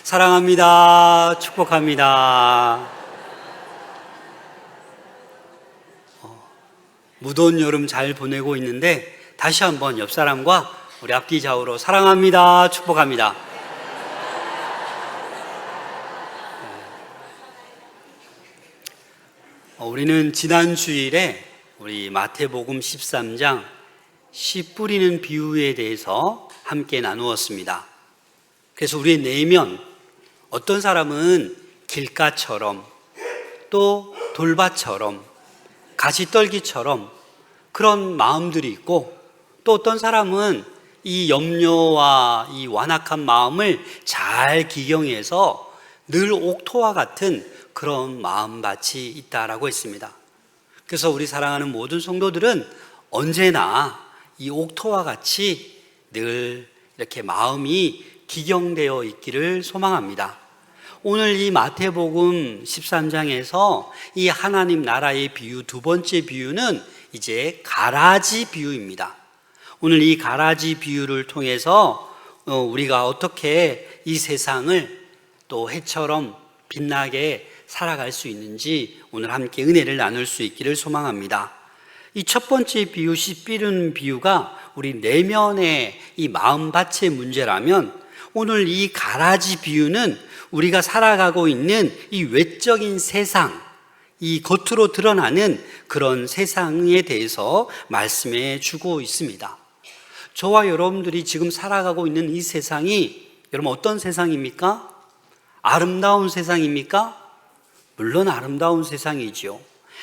사랑합니다. 축복합니다. 무더운 여름 잘 보내고 있는데 다시 한번 옆 사람과 우리 앞뒤 좌우로 사랑합니다. 축복합니다. 우리는 지난 주일에 우리 마태복음 13장 씨 뿌리는 비유에 대해서 함께 나누었습니다. 그래서 우리의 내면, 어떤 사람은 길가처럼 또 돌밭처럼 가시떨기처럼 그런 마음들이 있고, 또 어떤 사람은 이 염려와 이 완악한 마음을 잘 기경해서 늘 옥토와 같은 그런 마음밭이 있다라고 했습니다. 그래서 우리 사랑하는 모든 성도들은 언제나 이 옥토와 같이 늘 이렇게 마음이 기경되어 있기를 소망합니다. 오늘 이 마태복음 13장에서 이 하나님 나라의 비유, 두 번째 비유는 이제 가라지 비유입니다. 오늘 이 가라지 비유를 통해서 우리가 어떻게 이 세상을 또 해처럼 빛나게 살아갈 수 있는지 오늘 함께 은혜를 나눌 수 있기를 소망합니다. 이 첫 번째 비유, 씨 뿌리는 비유가 우리 내면의 이 마음밭의 문제라면, 오늘 이 가라지 비유는 우리가 살아가고 있는 이 외적인 세상, 이 겉으로 드러나는 그런 세상에 대해서 말씀해 주고 있습니다. 저와 여러분들이 지금 살아가고 있는 이 세상이 여러분 어떤 세상입니까? 아름다운 세상입니까? 물론 아름다운 세상이지요.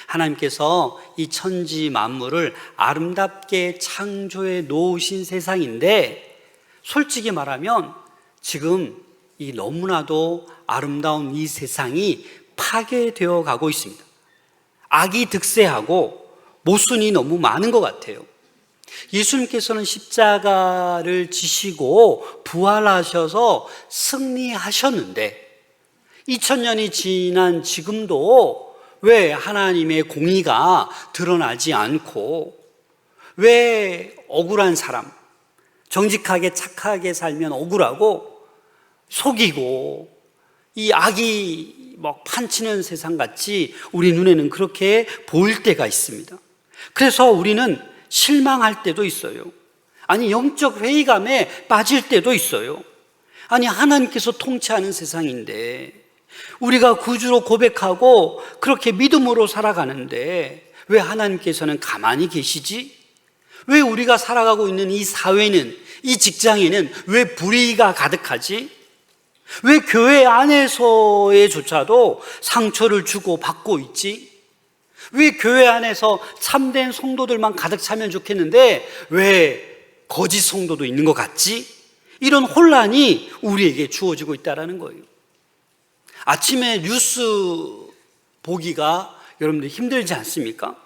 하나님께서 이 천지 만물을 아름답게 창조해 놓으신 세상인데, 솔직히 말하면 지금 이 너무나도 아름다운 이 세상이 파괴되어 가고 있습니다. 악이 득세하고 모순이 너무 많은 것 같아요. 예수님께서는 십자가를 지시고 부활하셔서 승리하셨는데 2000년이 지난 지금도 왜 하나님의 공의가 드러나지 않고, 왜 억울한 사람, 정직하게 착하게 살면 억울하고 속이고 이 악이 막 판치는 세상 같이 우리 눈에는 그렇게 보일 때가 있습니다. 그래서 우리는 실망할 때도 있어요. 아니, 영적 회의감에 빠질 때도 있어요. 아니, 하나님께서 통치하는 세상인데 우리가 구주로 고백하고 그렇게 믿음으로 살아가는데 왜 하나님께서는 가만히 계시지? 왜 우리가 살아가고 있는 이 사회는, 이 직장에는 왜 불의가 가득하지? 왜 교회 안에서조차도 상처를 주고 받고 있지? 왜 교회 안에서 참된 성도들만 가득 차면 좋겠는데 왜 거짓 성도도 있는 것 같지? 이런 혼란이 우리에게 주어지고 있다는 거예요. 아침에 뉴스 보기가 여러분들 힘들지 않습니까?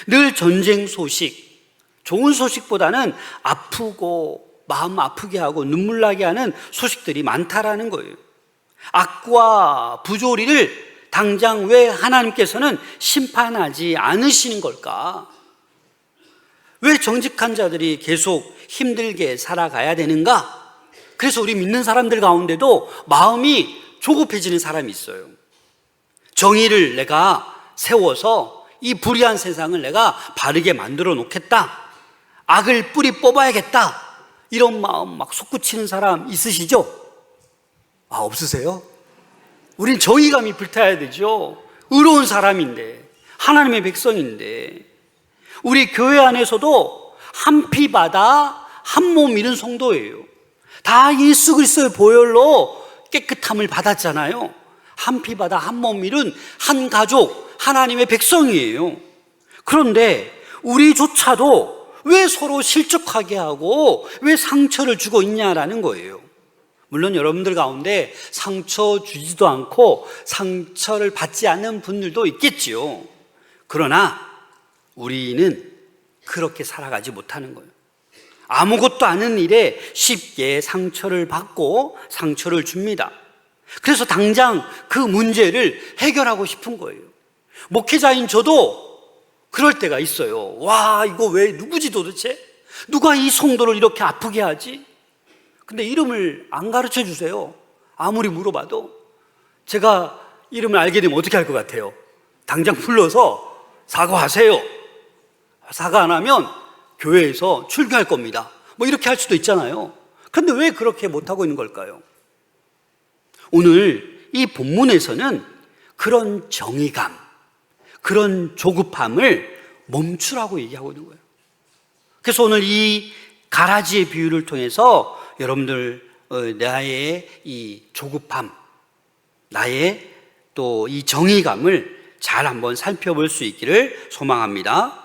늘 전쟁 소식, 좋은 소식보다는 아프고 마음 아프게 하고 눈물 나게 하는 소식들이 많다라는 거예요. 악과 부조리를 당장 왜 하나님께서는 심판하지 않으시는 걸까? 왜 정직한 자들이 계속 힘들게 살아가야 되는가? 그래서 우리 믿는 사람들 가운데도 마음이 조급해지는 사람이 있어요. 정의를 내가 세워서 이 불의한 세상을 내가 바르게 만들어 놓겠다, 악을 뿌리 뽑아야겠다, 이런 마음 막 솟구치는 사람 있으시죠? 없으세요? 우린 정의감이 불타야 되죠. 의로운 사람인데, 하나님의 백성인데. 우리 교회 안에서도 한 피 받아 한 몸 이룬 성도예요. 다 예수 그리스도의 보혈로 깨끗함을 받았잖아요. 한 피 받아 한 몸 이룬 한 가족, 하나님의 백성이에요. 그런데 우리조차도 왜 서로 실족하게 하고 왜 상처를 주고 있냐라는 거예요. 물론 여러분들 가운데 상처 주지도 않고 상처를 받지 않는 분들도 있겠지요. 그러나 우리는 그렇게 살아가지 못하는 거예요. 아무것도 아닌 일에 쉽게 상처를 받고 상처를 줍니다. 그래서 당장 그 문제를 해결하고 싶은 거예요. 목회자인 저도 그럴 때가 있어요. 와, 이거 왜 누구지 도대체? 누가 이 성도를 이렇게 아프게 하지? 근데 이름을 안 가르쳐 주세요. 아무리 물어봐도 제가 이름을 알게 되면 어떻게 할 것 같아요? 당장 불러서 사과하세요. 사과 안 하면 교회에서 출교할 겁니다. 뭐 이렇게 할 수도 있잖아요. 그런데 왜 그렇게 못하고 있는 걸까요? 오늘 이 본문에서는 그런 정의감, 그런 조급함을 멈추라고 얘기하고 있는 거예요. 그래서 오늘 이 가라지의 비유를 통해서 여러분들 나의 이 조급함, 나의 또 이 정의감을 잘 한번 살펴볼 수 있기를 소망합니다.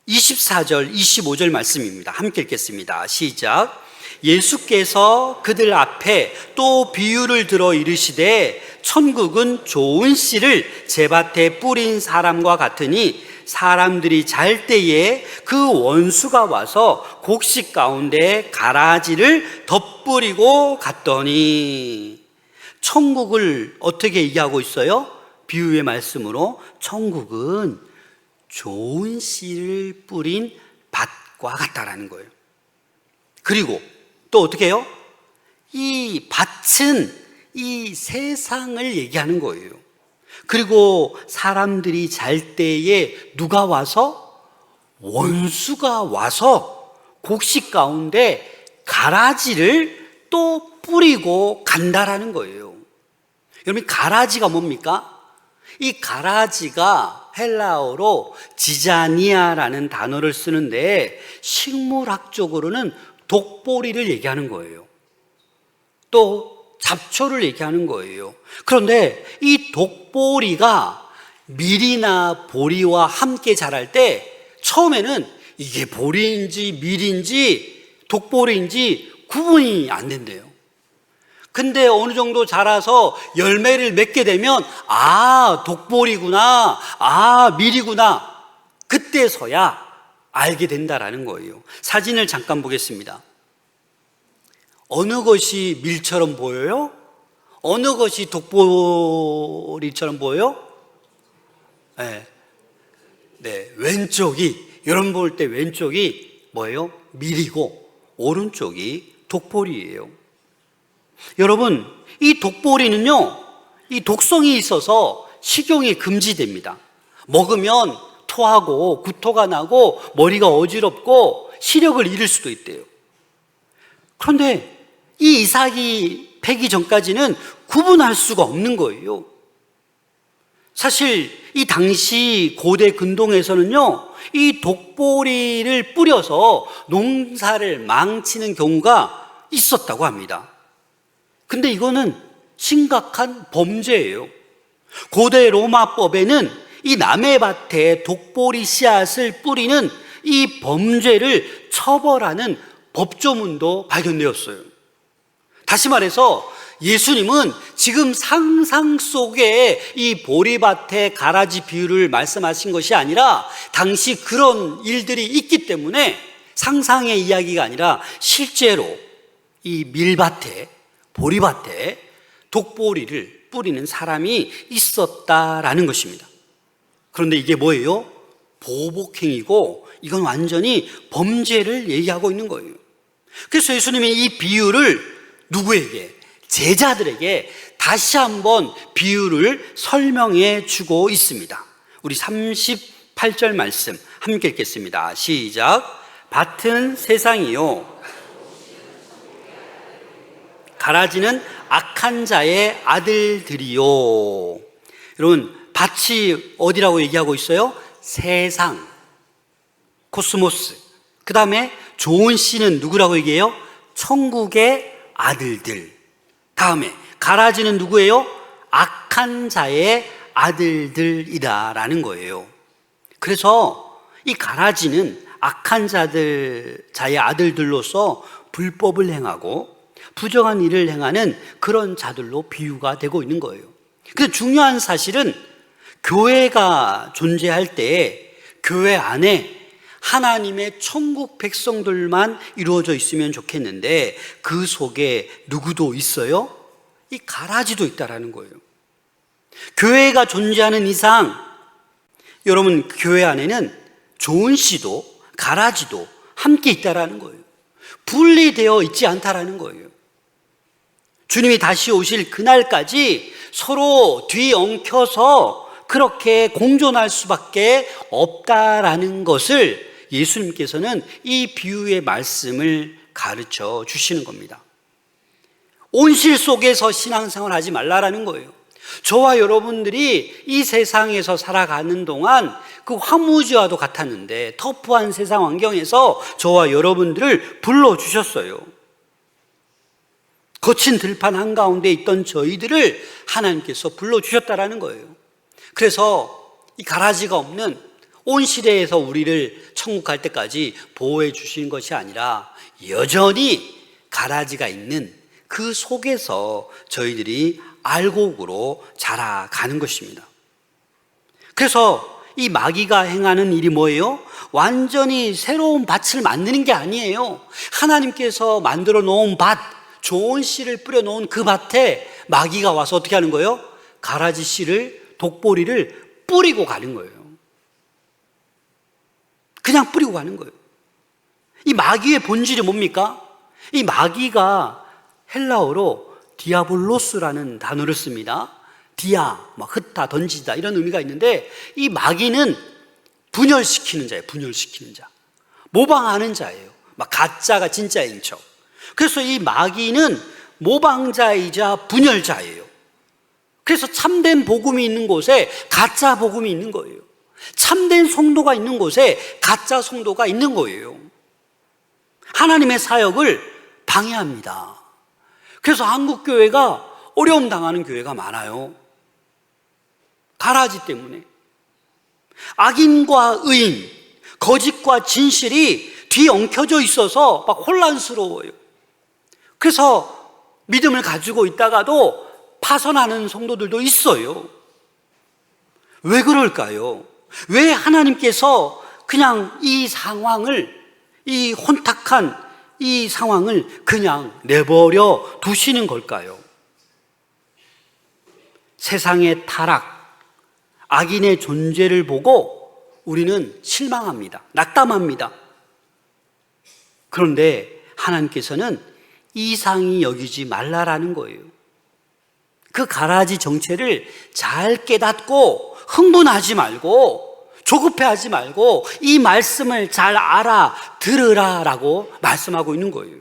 24절, 25절 말씀입니다. 함께 읽겠습니다. 시작. 예수께서 그들 앞에 또 비유를 들어 이르시되 천국은 좋은 씨를 제밭에 뿌린 사람과 같으니 사람들이 잘 때에 그 원수가 와서 곡식 가운데 가라지를 덧뿌리고 갔더니, 천국을 어떻게 얘기하고 있어요? 비유의 말씀으로 천국은 좋은 씨를 뿌린 밭과 같다라는 거예요. 그리고 또 어떻게 해요? 이 밭은 이 세상을 얘기하는 거예요. 그리고 사람들이 잘 때에 누가 와서? 원수가 와서 곡식 가운데 가라지를 또 뿌리고 간다라는 거예요. 여러분, 가라지가 뭡니까? 이 가라지가 헬라어로 지자니아라는 단어를 쓰는데 식물학적으로는 독보리를 얘기하는 거예요. 또 잡초를 얘기하는 거예요. 그런데 이 독보리가 밀이나 보리와 함께 자랄 때 처음에는 이게 보리인지 밀인지 독보리인지 구분이 안 된대요. 근데 어느 정도 자라서 열매를 맺게 되면 독보리구나, 밀이구나, 그때서야 알게 된다라는 거예요. 사진을 잠깐 보겠습니다. 어느 것이 밀처럼 보여요? 어느 것이 독보리처럼 보여요? 네, 왼쪽이, 여러분 볼 때 왼쪽이 뭐예요? 밀이고 오른쪽이 독보리예요. 여러분, 이 독보리는요, 이 독성이 있어서 식용이 금지됩니다. 먹으면 토하고 구토가 나고 머리가 어지럽고 시력을 잃을 수도 있대요. 그런데 이 이삭이 패기 전까지는 구분할 수가 없는 거예요. 사실 이 당시 고대 근동에서는요, 이 독보리를 뿌려서 농사를 망치는 경우가 있었다고 합니다. 근데 이거는 심각한 범죄예요. 고대 로마법에는 이 남의 밭에 독보리 씨앗을 뿌리는 이 범죄를 처벌하는 법조문도 발견되었어요. 다시 말해서 예수님은 지금 상상 속에 이 보리밭의 가라지 비유를 말씀하신 것이 아니라 당시 그런 일들이 있기 때문에 상상의 이야기가 아니라 실제로 이 밀밭에, 보리밭에 독보리를 뿌리는 사람이 있었다라는 것입니다. 그런데 이게 뭐예요? 보복행위고 이건 완전히 범죄를 얘기하고 있는 거예요. 그래서 예수님이 이 비유를 누구에게? 제자들에게 다시 한번 비유를 설명해 주고 있습니다. 우리 38절 말씀 함께 읽겠습니다. 시작. 밭은 세상이요, 가라지는 악한 자의 아들들이요. 여러분, 밭이 어디라고 얘기하고 있어요? 세상, 코스모스. 그 다음에 좋은 씨는 누구라고 얘기해요? 천국의 아들들. 다음에 가라지는 누구예요? 악한 자의 아들들이다라는 거예요. 그래서 이 가라지는 악한 자의 아들들로서 불법을 행하고 부정한 일을 행하는 그런 자들로 비유가 되고 있는 거예요. 근데 중요한 사실은 교회가 존재할 때 교회 안에 하나님의 천국 백성들만 이루어져 있으면 좋겠는데 그 속에 누구도 있어요? 이 가라지도 있다라는 거예요. 교회가 존재하는 이상 여러분, 교회 안에는 좋은 씨도 가라지도 함께 있다라는 거예요. 분리되어 있지 않다라는 거예요. 주님이 다시 오실 그날까지 서로 뒤엉켜서 그렇게 공존할 수밖에 없다라는 것을 예수님께서는 이 비유의 말씀을 가르쳐 주시는 겁니다. 온실 속에서 신앙생활 하지 말라라는 거예요. 저와 여러분들이 이 세상에서 살아가는 동안 그 황무지와도 같았는데 터프한 세상 환경에서 저와 여러분들을 불러주셨어요. 거친 들판 한가운데 있던 저희들을 하나님께서 불러주셨다라는 거예요. 그래서 이 가라지가 없는 온실에서 우리를 천국 갈 때까지 보호해 주신 것이 아니라 여전히 가라지가 있는 그 속에서 저희들이 알곡으로 자라가는 것입니다. 그래서 이 마귀가 행하는 일이 뭐예요? 완전히 새로운 밭을 만드는 게 아니에요. 하나님께서 만들어 놓은 밭, 좋은 씨를 뿌려 놓은 그 밭에 마귀가 와서 어떻게 하는 거예요? 가라지 씨를, 독보리를 뿌리고 가는 거예요. 그냥 뿌리고 가는 거예요. 이 마귀의 본질이 뭡니까? 이 마귀가 헬라어로 디아볼로스라는 단어를 씁니다. 디아, 흩다, 던지다 이런 의미가 있는데 이 마귀는 분열시키는 자예요. 분열시키는 자. 모방하는 자예요. 가짜가 진짜인 척. 그래서 이 마귀는 모방자이자 분열자예요. 그래서 참된 복음이 있는 곳에 가짜 복음이 있는 거예요. 참된 성도가 있는 곳에 가짜 성도가 있는 거예요. 하나님의 사역을 방해합니다. 그래서 한국 교회가 어려움 당하는 교회가 많아요. 가라지 때문에. 악인과 의인, 거짓과 진실이 뒤엉켜져 있어서 막 혼란스러워요. 그래서 믿음을 가지고 있다가도 파선하는 성도들도 있어요. 왜 그럴까요? 왜 하나님께서 그냥 이 상황을, 이 혼탁한 이 상황을 그냥 내버려 두시는 걸까요? 세상의 타락, 악인의 존재를 보고 우리는 실망합니다. 낙담합니다. 그런데 하나님께서는 이상히 여기지 말라라는 거예요. 그 가라지 정체를 잘 깨닫고 흥분하지 말고 조급해하지 말고 이 말씀을 잘 알아들으라라고 말씀하고 있는 거예요.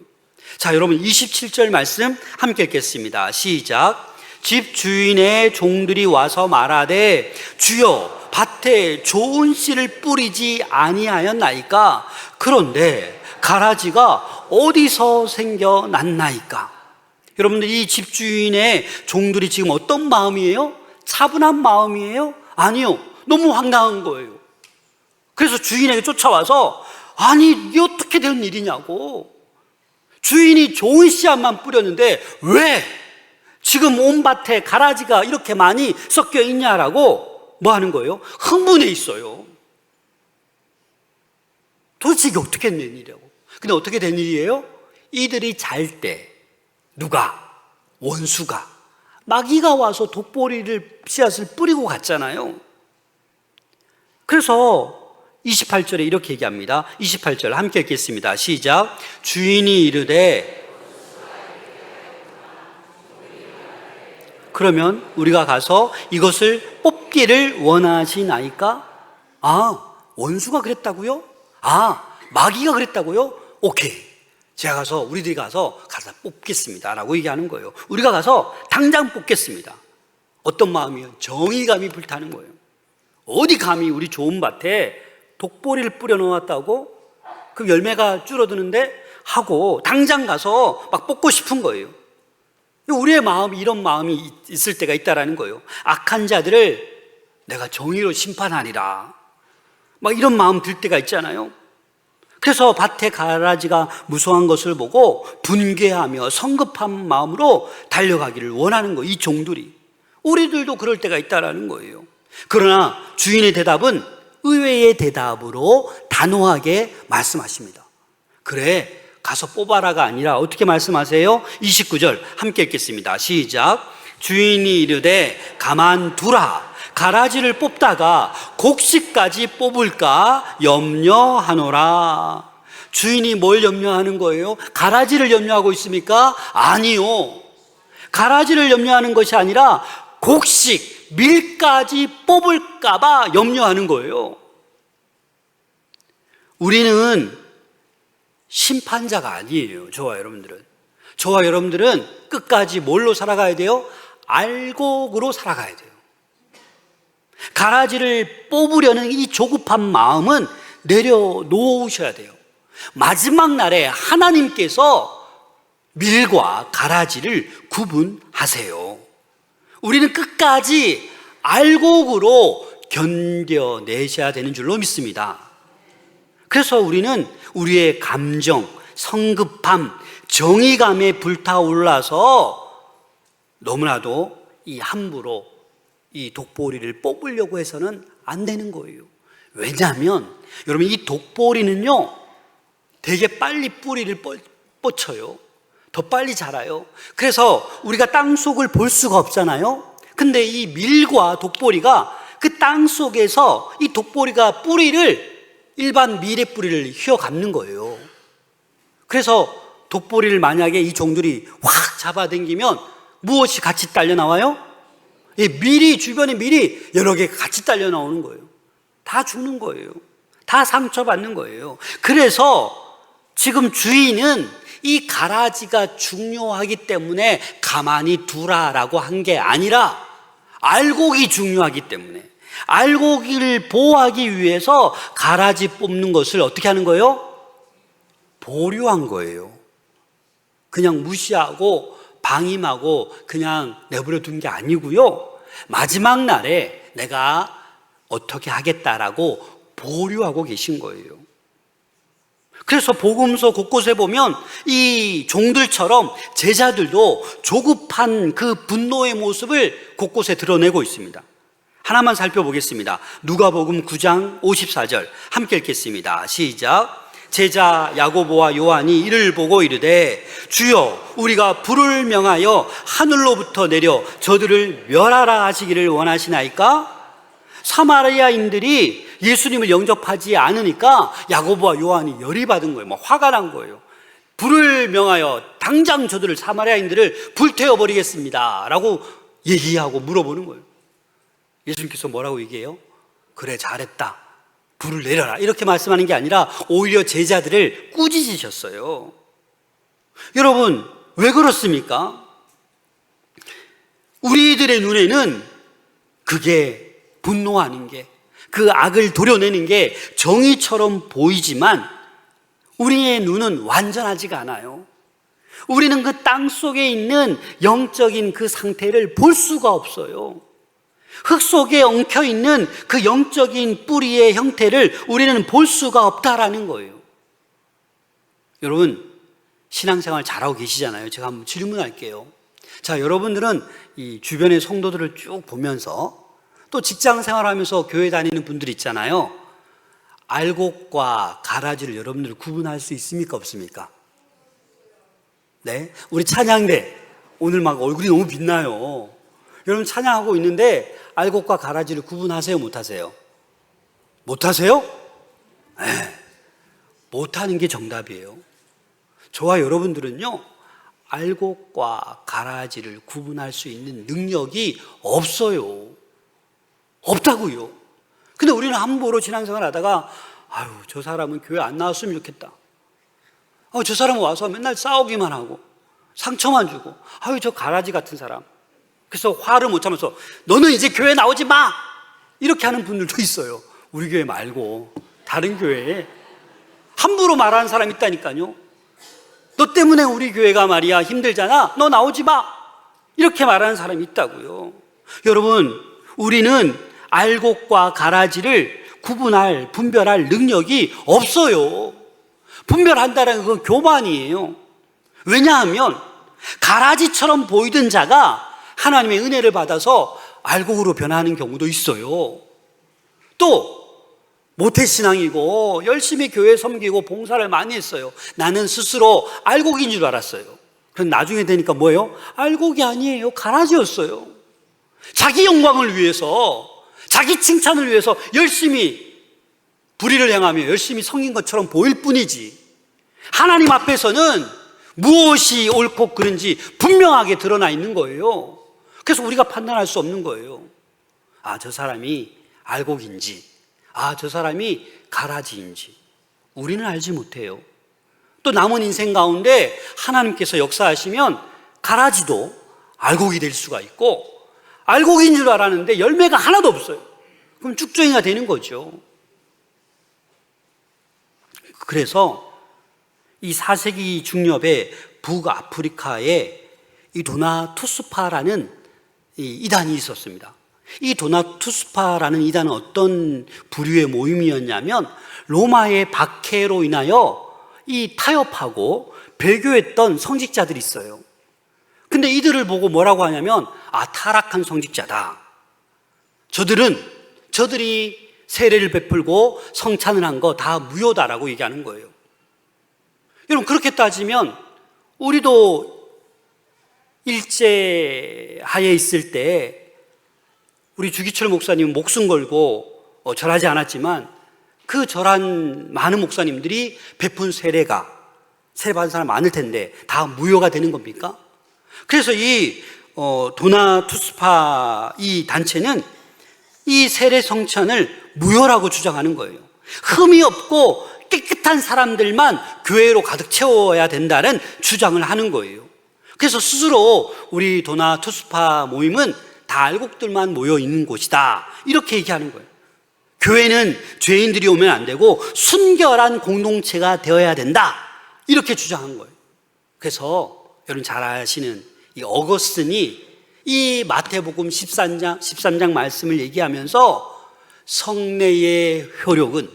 자, 여러분 27절 말씀 함께 읽겠습니다. 시작. 집 주인의 종들이 와서 말하되 주여 밭에 좋은 씨를 뿌리지 아니하였나이까? 그런데 가라지가 어디서 생겨났나이까? 여러분들 이 집주인의 종들이 지금 어떤 마음이에요? 차분한 마음이에요? 아니요, 너무 황당한 거예요. 그래서 주인에게 쫓아와서 아니 이게 어떻게 된 일이냐고. 주인이 좋은 씨앗만 뿌렸는데 왜 지금 온 밭에 가라지가 이렇게 많이 섞여 있냐라고 뭐 하는 거예요? 흥분해 있어요. 도대체 이게 어떻게 된 일이라고. 근데 어떻게 된 일이에요? 이들이 잘 때 누가? 원수가, 마귀가 와서 독보리를 씨앗을 뿌리고 갔잖아요. 그래서 28절에 이렇게 얘기합니다. 28절 함께 읽겠습니다. 시작. 주인이 이르되 그러면 우리가 가서 이것을 뽑기를 원하시나이까? 아, 원수가 그랬다고요? 아, 마귀가 그랬다고요? 오케이. 제가 가서 우리들이 가서 뽑겠습니다 라고 얘기하는 거예요. 우리가 가서 당장 뽑겠습니다. 어떤 마음이요? 정의감이 불타는 거예요. 어디 감히 우리 좋은 밭에 독보리를 뿌려 놓았다고 그 열매가 줄어드는데 하고 당장 가서 막 뽑고 싶은 거예요. 우리의 마음이 이런 마음이 있을 때가 있다라는 거예요. 악한 자들을 내가 정의로 심판하리라 막 이런 마음 들 때가 있잖아요. 그래서 밭에 가라지가 무성한 것을 보고 분개하며 성급한 마음으로 달려가기를 원하는 거예요. 이 종들이. 우리들도 그럴 때가 있다라는 거예요. 그러나 주인의 대답은 의외의 대답으로 단호하게 말씀하십니다. 그래, 가서 뽑아라가 아니라 어떻게 말씀하세요? 29절 함께 읽겠습니다. 시작. 주인이 이르되 가만두라. 가라지를 뽑다가 곡식까지 뽑을까 염려하노라. 주인이 뭘 염려하는 거예요? 가라지를 염려하고 있습니까? 아니요. 가라지를 염려하는 것이 아니라 곡식, 밀까지 뽑을까봐 염려하는 거예요. 우리는 심판자가 아니에요. 저와 여러분들은 끝까지 뭘로 살아가야 돼요? 알곡으로 살아가야 돼요. 가라지를 뽑으려는 이 조급한 마음은 내려놓으셔야 돼요. 마지막 날에 하나님께서 밀과 가라지를 구분하세요. 우리는 끝까지 알곡으로 견뎌내셔야 되는 줄로 믿습니다. 그래서 우리는 우리의 감정, 성급함, 정의감에 불타올라서 너무나도 함부로 이 독보리를 뽑으려고 해서는 안 되는 거예요. 왜냐하면 여러분, 이 독보리는요 되게 빨리 뿌리를 뻗쳐요. 더 빨리 자라요. 그래서 우리가 땅 속을 볼 수가 없잖아요. 근데 이 밀과 독보리가 그 땅 속에서 이 독보리가 일반 밀의 뿌리를 휘어감는 거예요. 그래서 독보리를 만약에 이 종들이 확 잡아당기면 무엇이 같이 딸려 나와요? 주변에 밀이 여러 개 같이 딸려 나오는 거예요. 다 죽는 거예요. 다 상처받는 거예요. 그래서 지금 주인은 이 가라지가 중요하기 때문에 가만히 두라라고 한 게 아니라 알곡이 중요하기 때문에, 알곡을 보호하기 위해서 가라지 뽑는 것을 어떻게 하는 거예요? 보류한 거예요. 그냥 무시하고 방임하고 그냥 내버려 둔 게 아니고요, 마지막 날에 내가 어떻게 하겠다라고 보류하고 계신 거예요. 그래서 복음서 곳곳에 보면 이 종들처럼 제자들도 조급한 그 분노의 모습을 곳곳에 드러내고 있습니다. 하나만 살펴보겠습니다. 누가복음 9장 54절 함께 읽겠습니다. 시작. 제자 야고보와 요한이 이를 보고 이르되 주여, 우리가 불을 명하여 하늘로부터 내려 저들을 멸하라 하시기를 원하시나이까? 사마리아인들이 예수님을 영접하지 않으니까 야고보와 요한이 열이 받은 거예요. 화가 난 거예요. 불을 명하여 당장 저들을, 사마리아인들을 불태워버리겠습니다 라고 얘기하고 물어보는 거예요. 예수님께서 뭐라고 얘기해요? 그래, 잘했다, 불을 내려라, 이렇게 말씀하는 게 아니라 오히려 제자들을 꾸짖으셨어요. 여러분, 왜 그렇습니까? 우리들의 눈에는 그게 분노하는 게, 그 악을 도려내는 게 정의처럼 보이지만 우리의 눈은 완전하지가 않아요. 우리는 그 땅 속에 있는 영적인 그 상태를 볼 수가 없어요. 흙 속에 엉켜있는 그 영적인 뿌리의 형태를 우리는 볼 수가 없다라는 거예요. 여러분, 신앙생활 잘하고 계시잖아요. 제가 한번 질문할게요. 자, 여러분들은 이 주변의 성도들을 쭉 보면서 또 직장 생활하면서 교회 다니는 분들 있잖아요. 알곡과 가라지를 여러분들 구분할 수 있습니까, 없습니까? 네, 우리 찬양대 오늘 막 얼굴이 너무 빛나요. 여러분 찬양하고 있는데 알곡과 가라지를 구분하세요, 못하세요? 못하세요? 네, 못하는 게 정답이에요. 저와 여러분들은요, 알곡과 가라지를 구분할 수 있는 능력이 없어요. 없다고요. 근데 우리는 함부로 신앙생활 하다가 아유, 저 사람은 교회 안 나왔으면 좋겠다. 저 사람은 와서 맨날 싸우기만 하고 상처만 주고, 아유, 저 가라지 같은 사람. 그래서 화를 못 참아서 너는 이제 교회 나오지 마! 이렇게 하는 분들도 있어요. 우리 교회 말고 다른 교회에 함부로 말하는 사람이 있다니까요. 너 때문에 우리 교회가 말이야 힘들잖아, 너 나오지 마! 이렇게 말하는 사람이 있다고요. 여러분, 우리는 알곡과 가라지를 분별할 능력이 없어요. 분별한다는 건 교만이에요. 왜냐하면 가라지처럼 보이던 자가 하나님의 은혜를 받아서 알곡으로 변하는 경우도 있어요. 또 모태신앙이고 열심히 교회 섬기고 봉사를 많이 했어요. 나는 스스로 알곡인 줄 알았어요. 그럼 나중에 되니까 뭐예요? 알곡이 아니에요, 가라지였어요. 자기 영광을 위해서, 자기 칭찬을 위해서 열심히 불의를 행하며 열심히 섬긴 것처럼 보일 뿐이지, 하나님 앞에서는 무엇이 옳고 그른지 분명하게 드러나 있는 거예요. 그래서 우리가 판단할 수 없는 거예요. 아, 저 사람이 알곡인지, 아, 저 사람이 가라지인지 우리는 알지 못해요. 또 남은 인생 가운데 하나님께서 역사하시면 가라지도 알곡이 될 수가 있고, 알곡인 줄 알았는데 열매가 하나도 없어요. 그럼 쭉정이가 되는 거죠. 그래서 이 4세기 중엽에 북아프리카에 이 도나투스파라는 이 이단이 있었습니다. 이 도나투스파라는 이단은 어떤 부류의 모임이었냐면 로마의 박해로 인하여 이 타협하고 배교했던 성직자들이 있어요. 근데 이들을 보고 뭐라고 하냐면, 아, 타락한 성직자다. 저들이 세례를 베풀고 성찬을 한 거 다 무효다라고 얘기하는 거예요. 여러분, 그렇게 따지면 우리도 일제하에 있을 때 우리 주기철 목사님은 목숨 걸고 절하지 않았지만 그 절한 많은 목사님들이 베푼 세례가, 세례 받은 사람 많을 텐데 다 무효가 되는 겁니까? 그래서 이 도나투스파 이 단체는 이 세례 성찬을 무효라고 주장하는 거예요. 흠이 없고 깨끗한 사람들만 교회로 가득 채워야 된다는 주장을 하는 거예요. 그래서 스스로 우리 도나투스파 모임은 다 알곡들만 모여 있는 곳이다, 이렇게 얘기하는 거예요. 교회는 죄인들이 오면 안 되고 순결한 공동체가 되어야 된다, 이렇게 주장한 거예요. 그래서 여러분 잘 아시는 이 어거스틴이 이 마태복음 13장 말씀을 얘기하면서 성례의 효력은,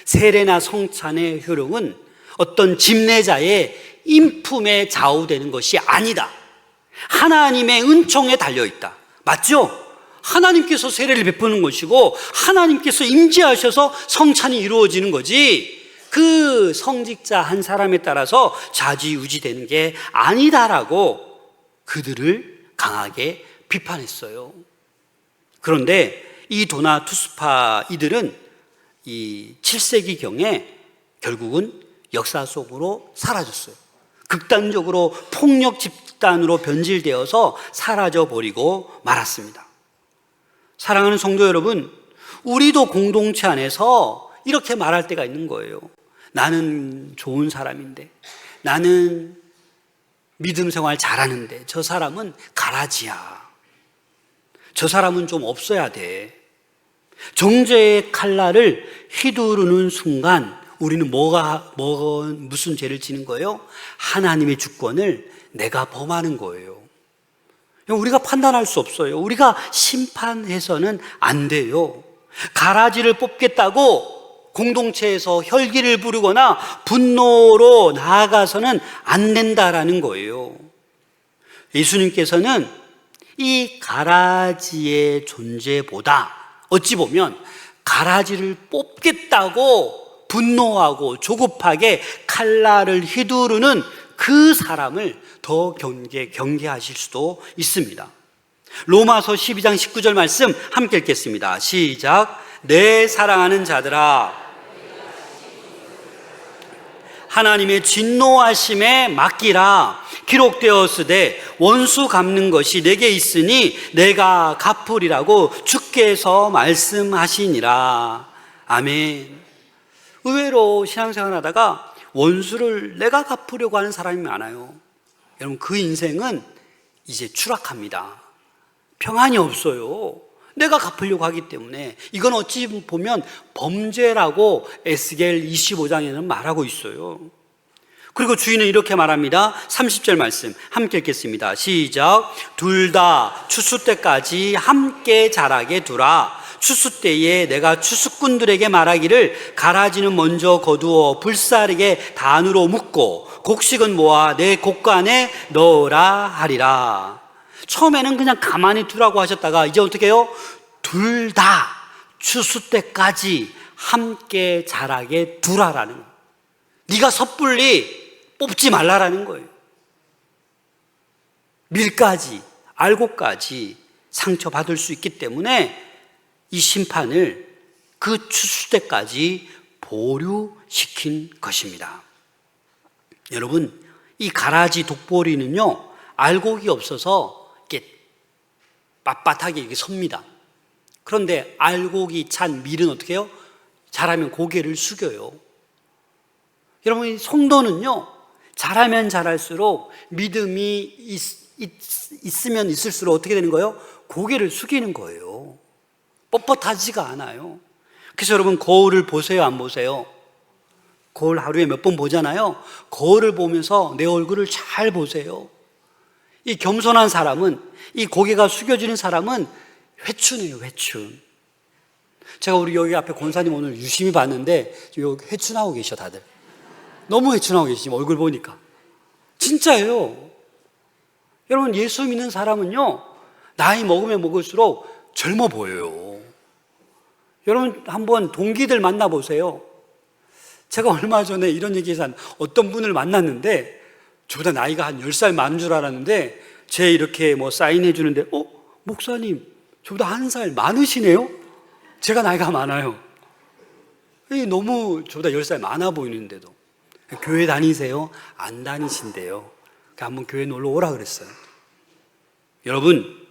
세례나 성찬의 효력은 어떤 집례자의 인품에 좌우되는 것이 아니다, 하나님의 은총에 달려있다. 맞죠? 하나님께서 세례를 베푸는 것이고 하나님께서 임재하셔서 성찬이 이루어지는 거지, 그 성직자 한 사람에 따라서 좌지우지되는 게 아니다라고 그들을 강하게 비판했어요. 그런데 이 도나투스파 이들은 이 7세기경에 결국은 역사 속으로 사라졌어요. 극단적으로 폭력 집단으로 변질되어서 사라져버리고 말았습니다. 사랑하는 성도 여러분, 우리도 공동체 안에서 이렇게 말할 때가 있는 거예요. 나는 좋은 사람인데, 나는 믿음 생활 잘하는데 저 사람은 가라지야, 저 사람은 좀 없어야 돼. 정죄의 칼날을 휘두르는 순간 우리는 무슨 죄를 지는 거예요? 하나님의 주권을 내가 범하는 거예요. 우리가 판단할 수 없어요. 우리가 심판해서는 안 돼요. 가라지를 뽑겠다고 공동체에서 혈기를 부르거나 분노로 나아가서는 안 된다라는 거예요. 예수님께서는 이 가라지의 존재보다 어찌 보면 가라지를 뽑겠다고 분노하고 조급하게 칼날을 휘두르는 그 사람을 더 경계하실 수도 있습니다. 로마서 12장 19절 말씀 함께 읽겠습니다. 시작. 내 사랑하는 자들아, 하나님의 진노하심에 맡기라. 기록되었으되 원수 갚는 것이 내게 있으니 내가 갚으리라고 주께서 말씀하시니라. 아멘. 의외로 신앙생활 하다가 원수를 내가 갚으려고 하는 사람이 많아요. 여러분, 그 인생은 이제 추락합니다. 평안이 없어요. 내가 갚으려고 하기 때문에. 이건 어찌 보면 범죄라고 에스겔 25장에는 말하고 있어요. 그리고 주인은 이렇게 말합니다. 30절 말씀 함께 읽겠습니다. 시작. 둘 다 추수 때까지 함께 자라게 두라. 추수 때에 내가 추수꾼들에게 말하기를 가라지는 먼저 거두어 불사르게 단으로 묶고 곡식은 모아 내 곡간에 넣으라 하리라. 처음에는 그냥 가만히 두라고 하셨다가 이제 어떻게 해요? 둘 다 추수 때까지 함께 자라게 두라라는 거예요. 네가 섣불리 뽑지 말라라는 거예요. 밀까지 알곡까지 상처받을 수 있기 때문에 이 심판을 그 추수 때까지 보류시킨 것입니다. 여러분, 이 가라지 독보리는요, 알곡이 없어서 이렇게 빳빳하게 이렇게 섭니다. 그런데 알곡이 찬 밀은 어떻게 해요? 자라면 고개를 숙여요. 여러분, 성도는요, 자라면 자랄수록 믿음이 있으면 있을수록 어떻게 되는 거예요? 고개를 숙이는 거예요. 뻣뻣하지가 않아요. 그래서 여러분, 거울을 보세요, 안 보세요? 거울 하루에 몇 번 보잖아요. 거울을 보면서 내 얼굴을 잘 보세요. 이 겸손한 사람은, 이 고개가 숙여지는 사람은 회춘이에요, 회춘. 제가 우리 여기 앞에 권사님 오늘 유심히 봤는데 여기 회춘하고 계셔, 다들. 너무 회춘하고 계시죠, 얼굴 보니까. 진짜예요. 여러분, 예수 믿는 사람은요, 나이 먹으면 먹을수록 젊어 보여요. 여러분, 한번 동기들 만나보세요. 제가 얼마 전에 이런 얘기해서 어떤 분을 만났는데, 저보다 나이가 한 10살 많은 줄 알았는데, 제 이렇게 뭐 사인해 주는데, 목사님, 저보다 1살 많으시네요? 제가 나이가 많아요. 너무 저보다 10살 많아 보이는데도. 교회 다니세요? 안 다니신대요. 한번 교회 놀러 오라 그랬어요. 여러분,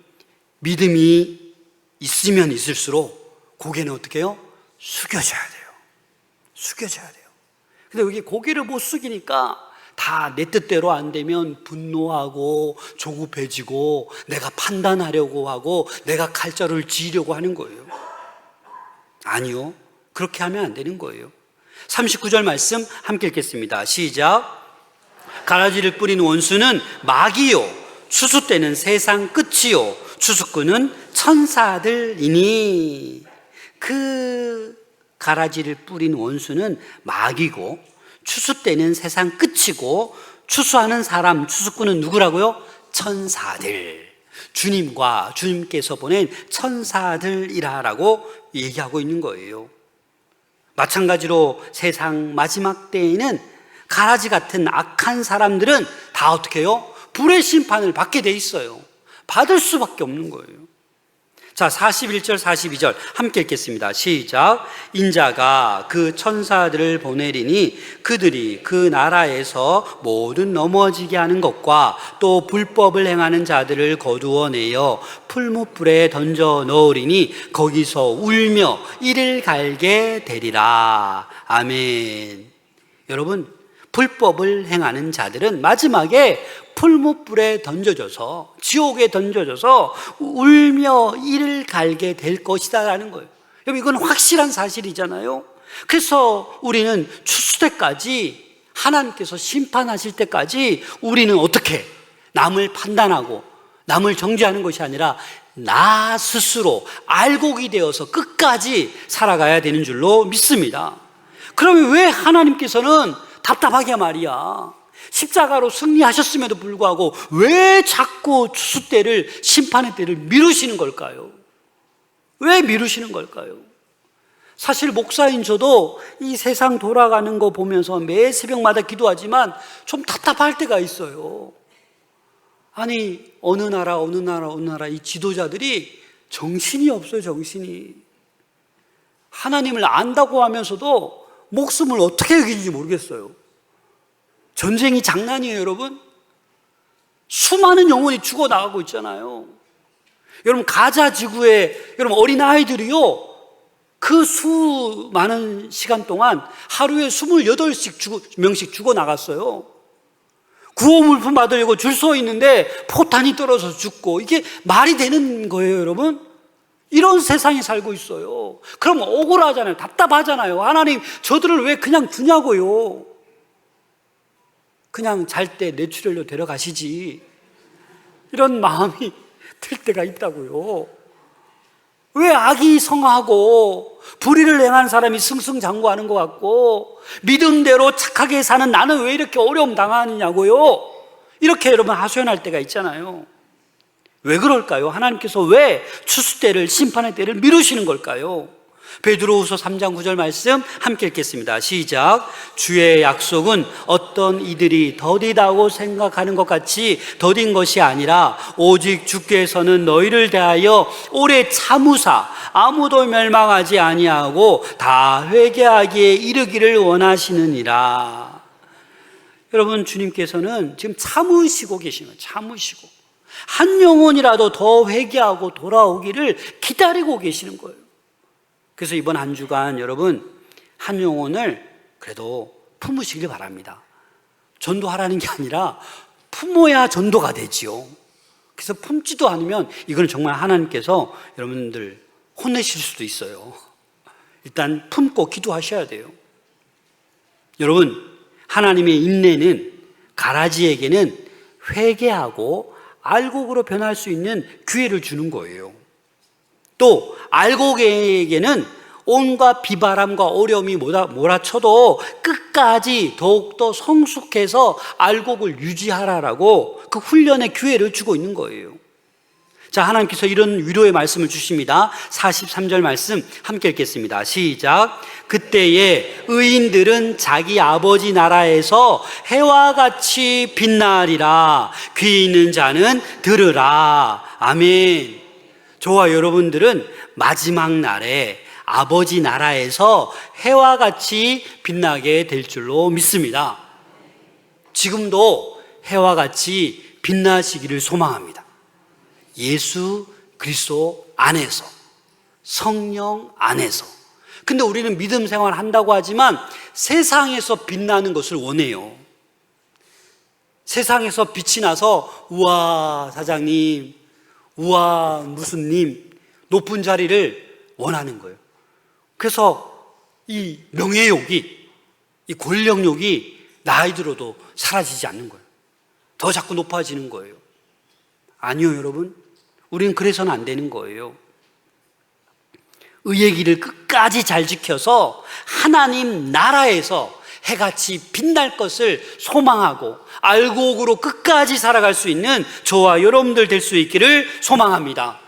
믿음이 있으면 있을수록 고개는 어떻게 해요? 숙여져야 돼요. 숙여져야 돼요. 근데 여기 고개를 못 숙이니까 다 내 뜻대로 안 되면 분노하고 조급해지고 내가 판단하려고 하고 내가 칼자루를 지으려고 하는 거예요. 아니요, 그렇게 하면 안 되는 거예요. 39절 말씀 함께 읽겠습니다. 시작. 가라지를 뿌리는 원수는 마귀요, 추수 때는 세상 끝이요, 추수꾼은 천사들이니. 그 가라지를 뿌린 원수는 마귀고, 추수 때는 세상 끝이고, 추수하는 사람, 추수꾼은 누구라고요? 천사들. 주님과 주님께서 보낸 천사들이라고 얘기하고 있는 거예요. 마찬가지로 세상 마지막 때에는 가라지 같은 악한 사람들은 다 어떻게 해요? 불의 심판을 받게 돼 있어요. 받을 수밖에 없는 거예요. 자, 41절 42절 함께 읽겠습니다. 시작. 인자가 그 천사들을 보내리니 그들이 그 나라에서 모든 넘어지게 하는 것과 또 불법을 행하는 자들을 거두어내어 풀무불에 던져 넣으리니 거기서 울며 이를 갈게 되리라. 아멘. 여러분, 불법을 행하는 자들은 마지막에 풀무불에 던져져서, 지옥에 던져져서 울며 이를 갈게 될 것이다라는 거예요. 여러분, 이건 확실한 사실이잖아요. 그래서 우리는 추수 때까지, 하나님께서 심판하실 때까지 우리는 어떻게 남을 판단하고 남을 정죄하는 것이 아니라 나 스스로 알곡이 되어서 끝까지 살아가야 되는 줄로 믿습니다. 그러면 왜 하나님께서는 답답하게 말이야, 십자가로 승리하셨음에도 불구하고 왜 자꾸 추수 때를, 심판의 때를 미루시는 걸까요? 왜 미루시는 걸까요? 사실 목사인 저도 이 세상 돌아가는 거 보면서 매 새벽마다 기도하지만 좀 답답할 때가 있어요. 아니, 어느 나라 이 지도자들이 정신이 없어요, 정신이. 하나님을 안다고 하면서도 목숨을 어떻게 여기는지 모르겠어요. 전쟁이 장난이에요, 여러분? 수많은 영혼이 죽어나가고 있잖아요. 여러분, 가자 지구에 여러분 어린아이들이요, 그 수많은 시간 동안 하루에 28명씩 죽어나갔어요. 구호물품 받으려고 줄 서 있는데 포탄이 떨어져서 죽고, 이게 말이 되는 거예요, 여러분? 이런 세상에 살고 있어요. 그럼 억울하잖아요. 답답하잖아요. 하나님, 저들을 왜 그냥 두냐고요. 그냥 잘 때 뇌출혈로 데려가시지, 이런 마음이 들 때가 있다고요. 왜 악이 성하고 불의를 행한 사람이 승승장구하는 것 같고 믿음대로 착하게 사는 나는 왜 이렇게 어려움 당하느냐고요. 이렇게 여러분 하소연할 때가 있잖아요. 왜 그럴까요? 하나님께서 왜 추수 때를, 심판의 때를 미루시는 걸까요? 베드로후서 3장 9절 말씀 함께 읽겠습니다. 시작. 주의 약속은 어떤 이들이 더디다고 생각하는 것 같이 더딘 것이 아니라 오직 주께서는 너희를 대하여 오래 참으사 아무도 멸망하지 아니하고 다 회개하기에 이르기를 원하시느니라. 여러분, 주님께서는 지금 참으시고 계시는 거예요. 참으시고 한 영혼이라도 더 회개하고 돌아오기를 기다리고 계시는 거예요. 그래서 이번 한 주간 여러분, 한 영혼을 그래도 품으시길 바랍니다. 전도하라는 게 아니라 품어야 전도가 되지요. 그래서 품지도 않으면 이건 정말 하나님께서 여러분들 혼내실 수도 있어요. 일단 품고 기도하셔야 돼요. 여러분, 하나님의 인내는 가라지에게는 회개하고 알곡으로 변할 수 있는 기회를 주는 거예요. 또 알곡에게는 온갖 비바람과 어려움이 몰아쳐도 끝까지 더욱더 성숙해서 알곡을 유지하라라고 그 훈련의 기회를 주고 있는 거예요. 자, 하나님께서 이런 위로의 말씀을 주십니다. 43절 말씀 함께 읽겠습니다. 시작. 그때에 의인들은 자기 아버지 나라에서 해와 같이 빛나리라. 귀 있는 자는 들으라. 아멘. 저와 여러분들은 마지막 날에 아버지 나라에서 해와 같이 빛나게 될 줄로 믿습니다. 지금도 해와 같이 빛나시기를 소망합니다. 예수 그리스도 안에서, 성령 안에서. 근데 우리는 믿음 생활 한다고 하지만 세상에서 빛나는 것을 원해요. 세상에서 빛이 나서 우와 사장님, 우와 무슨 님, 높은 자리를 원하는 거예요. 그래서 이 명예욕이, 이 권력욕이 나이 들어도 사라지지 않는 거예요. 더 자꾸 높아지는 거예요. 아니요, 여러분. 우리는 그래서는 안 되는 거예요. 의의 길을 끝까지 잘 지켜서 하나님 나라에서 해같이 빛날 것을 소망하고 알곡으로 끝까지 살아갈 수 있는 저와 여러분들 될 수 있기를 소망합니다.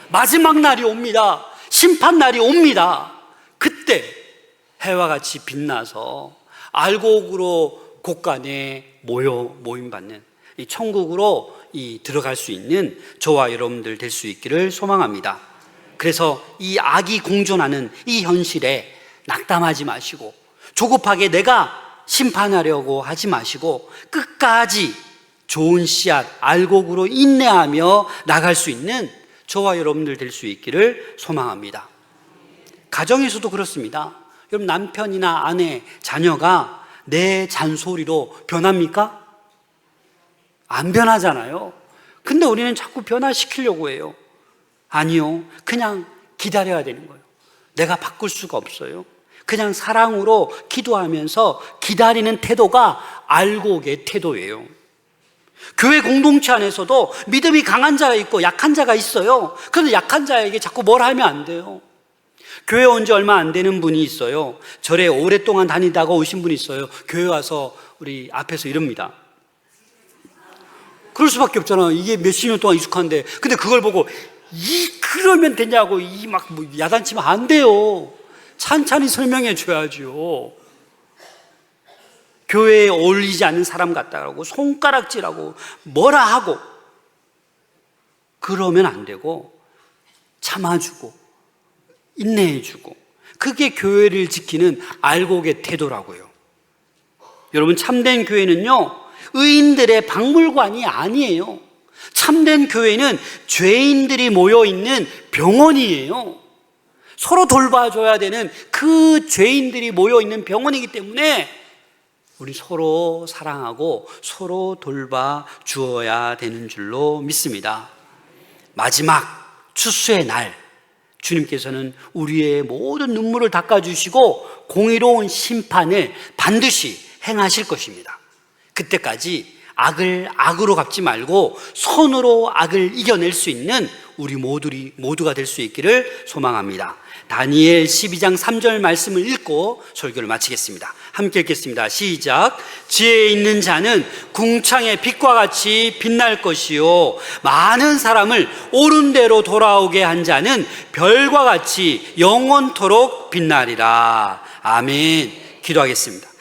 마지막 날이 옵니다. 심판 날이 옵니다. 그때 해와 같이 빛나서 알곡으로 곳간에 모임받는 이 천국으로 들어갈 수 있는 저와 여러분들 될 수 있기를 소망합니다. 그래서 이 악이 공존하는 이 현실에 낙담하지 마시고 조급하게 내가 심판하려고 하지 마시고 끝까지 좋은 씨앗 알곡으로 인내하며 나갈 수 있는 저와 여러분들 될 수 있기를 소망합니다. 가정에서도 그렇습니다. 여러분, 남편이나 아내, 자녀가 내 잔소리로 변합니까? 안 변하잖아요. 근데 우리는 자꾸 변화시키려고 해요. 아니요, 그냥 기다려야 되는 거예요. 내가 바꿀 수가 없어요. 그냥 사랑으로 기도하면서 기다리는 태도가 알곡의 태도예요. 교회 공동체 안에서도 믿음이 강한 자가 있고 약한 자가 있어요. 그런데 약한 자에게 자꾸 뭘 하면 안 돼요. 교회 온 지 얼마 안 되는 분이 있어요. 절에 오랫동안 다니다가 오신 분이 있어요. 교회 와서 우리 앞에서 이럽니다. 그럴 수밖에 없잖아. 이게 몇십 년 동안 익숙한데. 근데 그걸 보고 그러면 되냐고 막 야단치면 안 돼요. 찬찬히 설명해 줘야죠. 교회에 어울리지 않는 사람 같다고 손가락질하고 뭐라 하고 그러면 안 되고 참아주고 인내해주고 그게 교회를 지키는 알곡의 태도라고요. 여러분, 참된 교회는요 의인들의 박물관이 아니에요. 참된 교회는 죄인들이 모여있는 병원이에요. 서로 돌봐줘야 되는 그 죄인들이 모여있는 병원이기 때문에 우리 서로 사랑하고 서로 돌봐주어야 되는 줄로 믿습니다. 마지막 추수의 날 주님께서는 우리의 모든 눈물을 닦아주시고 공의로운 심판을 반드시 행하실 것입니다. 그때까지 악을 악으로 갚지 말고 선으로 악을 이겨낼 수 있는 우리 모두가 될 수 있기를 소망합니다. 다니엘 12장 3절 말씀을 읽고 설교를 마치겠습니다. 함께 읽겠습니다. 시작. 지혜 있는 자는 궁창의 빛과 같이 빛날 것이요 많은 사람을 옳은 대로 돌아오게 한 자는 별과 같이 영원토록 빛나리라. 아멘. 기도하겠습니다.